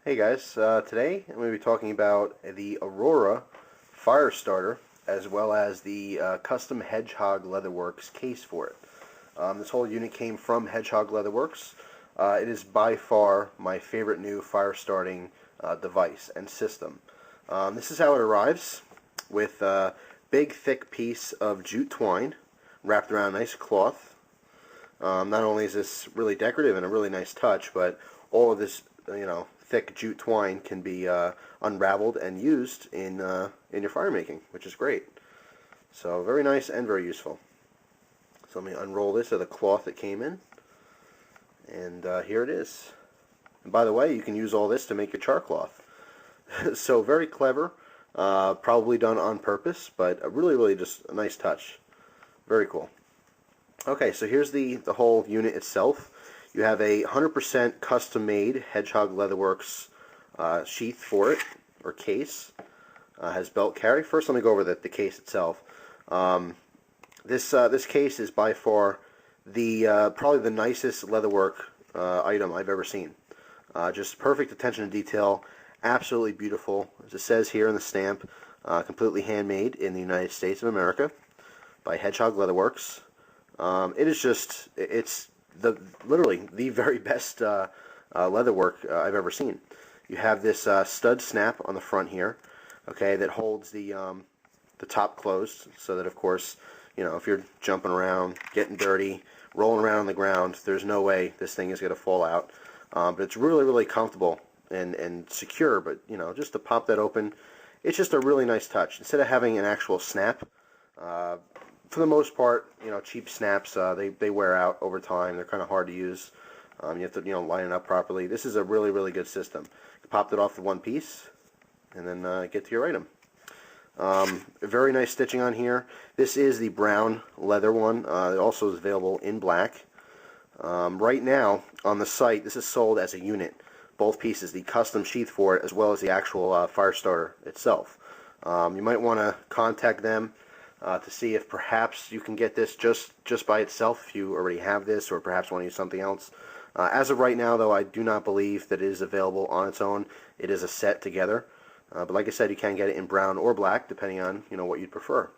Hey guys, today I'm going to be talking about the Aurora fire starter as well as the custom Hedgehog Leatherworks case for it. This whole unit came from Hedgehog Leatherworks. It is by far my favorite new fire starting device and system. This is how it arrives, with a big thick piece of jute twine wrapped around a nice cloth. Not only is this really decorative and a really nice touch, but all of this, thick jute twine can be unraveled and used in your fire making, which is great. So very nice and very useful. So let me unroll this of the cloth that came in, and here it is. And by the way, you can use all this to make your char cloth. So very clever, probably done on purpose, but really just a nice touch. Very cool. Okay, so here's the whole unit itself. You have a 100% custom-made Hedgehog Leatherworks sheath for it, or case. Has belt carry. First, let me go over the case itself. This case is by far the probably the nicest leatherwork item I've ever seen. Just perfect attention to detail, absolutely beautiful. As it says here in the stamp, completely handmade in the United States of America by Hedgehog Leatherworks. It is just, it's literally the very best leatherwork I've ever seen. You have this stud snap on the front here, okay, that holds the top closed, so that of course, if you're jumping around, getting dirty, rolling around on the ground, there's no way this thing is going to fall out. But it's really comfortable and secure. But just to pop that open, it's just a really nice touch. Instead of having an actual snap, for the most part, cheap snaps, they wear out over time. They're kind of hard to use. You have to, line it up properly. This is a really good system. You pop it off the one piece, and then get to your item. Very nice stitching on here. This is the brown leather one. It also is available in black. Right now, on the site, this is sold as a unit. Both pieces, the custom sheath for it, as well as the actual fire starter itself. You might want to contact them to see if perhaps you can get this just by itself if you already have this, or perhaps want to use something else. As of right now, though, I do not believe that it is available on its own. It is a set together. But like I said, you can get it in brown or black, depending on what you'd prefer.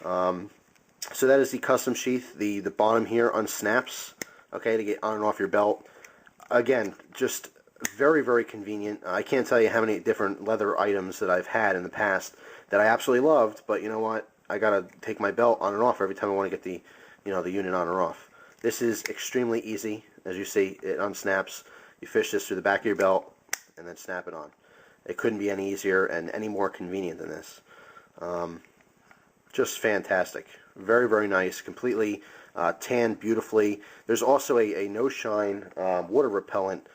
So that is the custom sheath. The bottom here unsnaps, okay, to get on and off your belt. Again, just very convenient. I can't tell you how many different leather items that I've had in the past that I absolutely loved, but you know what? I gotta take my belt on and off every time I want to get the unit on or off. This is extremely easy. As you see, it unsnaps. You fish this through the back of your belt and then snap it on. It couldn't be any easier and any more convenient than this. Just fantastic. Very nice. Completely tanned beautifully. There's also a no-shine water repellent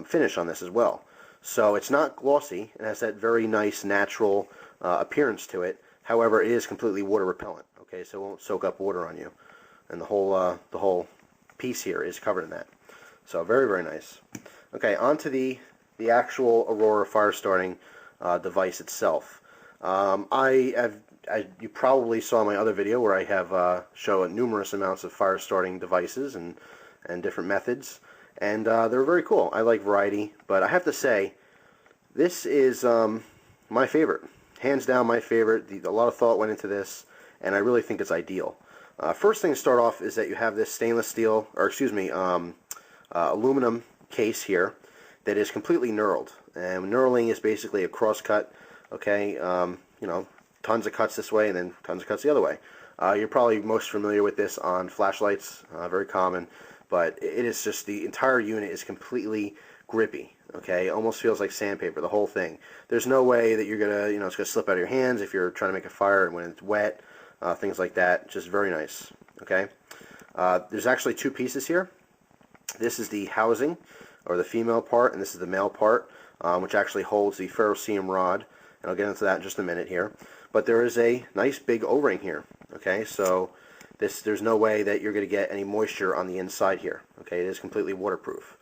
finish on this as well. So it's not glossy. It has that very nice natural appearance to it. However, it is completely water repellent. Okay, so it won't soak up water on you, and the whole piece here is covered in that. So very nice. Okay, on to the actual Aurora fire starting device itself. You probably saw my other video where I have shown numerous amounts of fire starting devices and different methods, and they're very cool. I like variety, but I have to say, this is my favorite. Hands down my favorite. A lot of thought went into this, and I really think it's ideal. First thing to start off is that you have this stainless steel, or excuse me, aluminum case here that is completely knurled. And knurling is basically a cross cut, okay, tons of cuts this way and then tons of cuts the other way. You're probably most familiar with this on flashlights, very common, but it is just, the entire unit is completely grippy, okay? It almost feels like sandpaper, the whole thing. There's no way that you're gonna, it's gonna slip out of your hands if you're trying to make a fire and when it's wet, things like that. Just very nice, okay? There's actually two pieces here. This is the housing, or the female part, and this is the male part, which actually holds the ferrocerium rod, and I'll get into that in just a minute here. But there is a nice big O-ring here, okay? So there's no way that you're going to get any moisture on the inside here, okay? It is completely waterproof.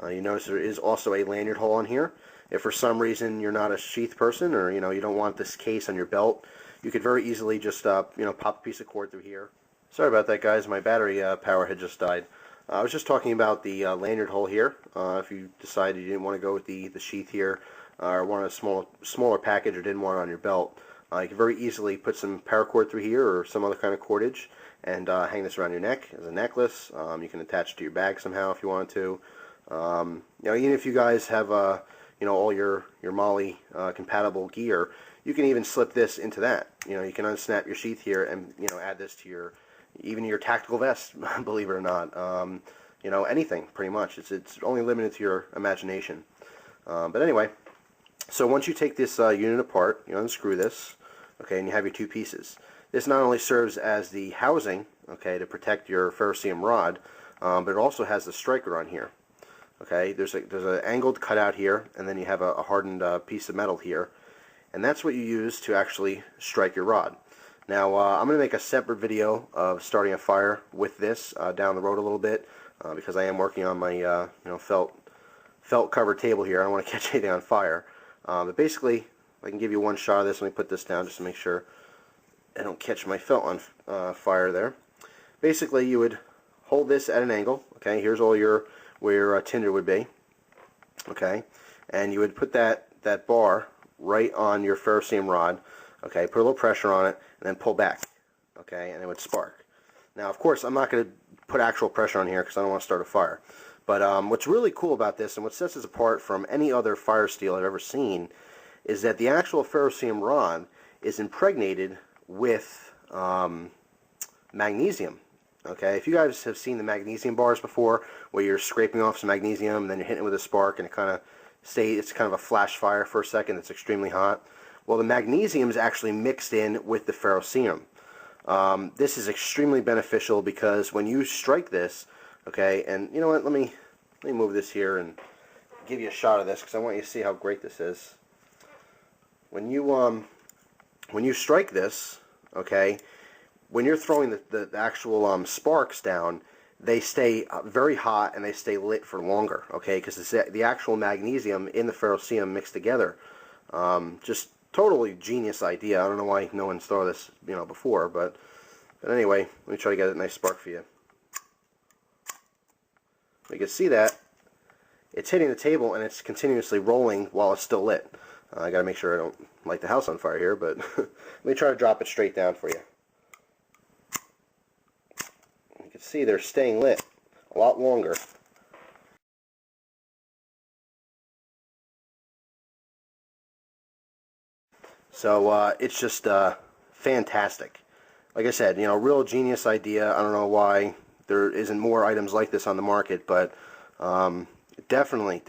You notice there is also a lanyard hole on here. If for some reason you're not a sheath person, or you don't want this case on your belt, you could very easily just pop a piece of cord through here. Sorry about that, guys. My battery power had just died. I was just talking about the lanyard hole here. If you decided you didn't want to go with the sheath here, or wanted a smaller package, or didn't want it on your belt, you can very easily put some paracord through here or some other kind of cordage and hang this around your neck as a necklace. You can attach it to your bag somehow if you want to. Even if you guys have all your Molly compatible gear, you can even slip this into that. You can unsnap your sheath here and add this to even your tactical vest, believe it or not. Anything pretty much. It's only limited to your imagination. But anyway, so once you take this unit apart, you unscrew this, okay, and you have your two pieces. This not only serves as the housing, okay, to protect your ferrocerium rod, but it also has the striker on here. Okay, there's an angled cutout here, and then you have a hardened piece of metal here, and that's what you use to actually strike your rod. Now, I'm going to make a separate video of starting a fire with this down the road a little bit, because I am working on my felt covered table here. I don't want to catch anything on fire. But basically, I can give you one shot of this. Let me put this down just to make sure I don't catch my felt on fire there. Basically, you would hold this at an angle. Okay, here's all where your tinder would be. Okay, and you would put that bar right on your ferrocerium rod. Okay, put a little pressure on it, and then pull back. Okay, and it would spark. Now, of course, I'm not going to put actual pressure on here because I don't want to start a fire. But what's really cool about this, and what sets this apart from any other fire steel I've ever seen, is that the actual ferrocerium rod is impregnated with magnesium. Okay, if you guys have seen the magnesium bars before, where you're scraping off some magnesium and then you're hitting it with a spark, and it's kind of a flash fire for a second. It's extremely hot. Well, the magnesium is actually mixed in with the ferrocerium. This is extremely beneficial because when you strike this, okay, and you know what? Let me move this here and give you a shot of this because I want you to see how great this is. When you strike this, okay, when you're throwing the actual sparks down, they stay very hot and they stay lit for longer, okay, because it's the actual magnesium in the ferrocerium mixed together. Just totally genius idea. I don't know why no one's thought of this, before, but anyway, let me try to get a nice spark for you. You can see that it's hitting the table and it's continuously rolling while it's still lit. I got to make sure I don't light the house on fire here, but let me try to drop it straight down for you. You can see they're staying lit a lot longer. So it's just fantastic. Like I said, real genius idea. I don't know why there isn't more items like this on the market, but definitely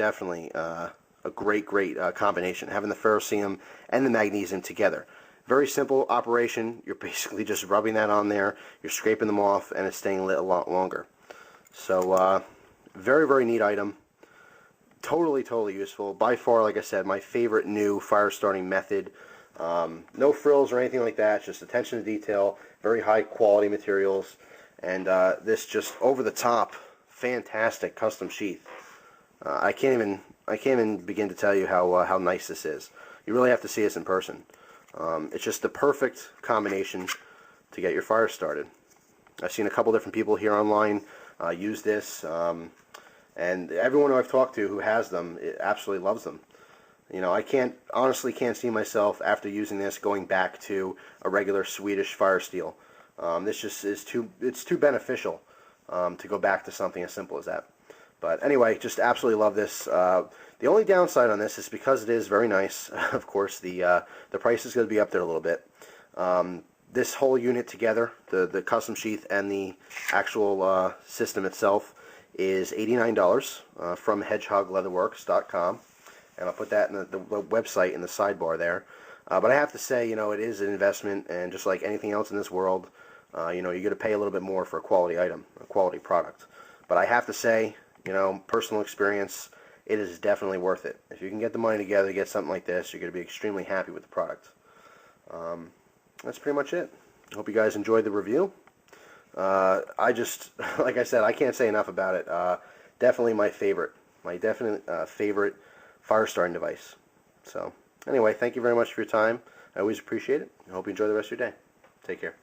a great combination, having the ferrocerium and the magnesium together. Very simple operation. You're basically just rubbing that on there, you're scraping them off, and it's staying lit a lot longer. So very neat item. Totally useful. By far, like I said, my favorite new fire starting method. No frills or anything like that, just attention to detail, very high quality materials, and this just over the top fantastic custom sheath. I can't even begin to tell you how nice this is. You really have to see this in person. It's just the perfect combination to get your fire started. I've seen a couple different people here online use this, and everyone who I've talked to who has them absolutely loves them. I honestly can't see myself after using this going back to a regular Swedish fire steel. This just is too beneficial to go back to something as simple as that. But anyway, just absolutely love this. The only downside on this is because it is very nice. Of course, the price is going to be up there a little bit. This whole unit together, the custom sheath and the actual system itself, is $89 from hedgehogleatherworks.com. And I'll put that in the website in the sidebar there. But I have to say, it is an investment, and just like anything else in this world, you're going to pay a little bit more for a quality item, a quality product. But I have to say, personal experience, it is definitely worth it. If you can get the money together to get something like this, you're going to be extremely happy with the product. That's pretty much it. I hope you guys enjoyed the review. Like I said, I can't say enough about it. Definitely my favorite. My definite favorite fire starting device. So, anyway, thank you very much for your time. I always appreciate it. I hope you enjoy the rest of your day. Take care.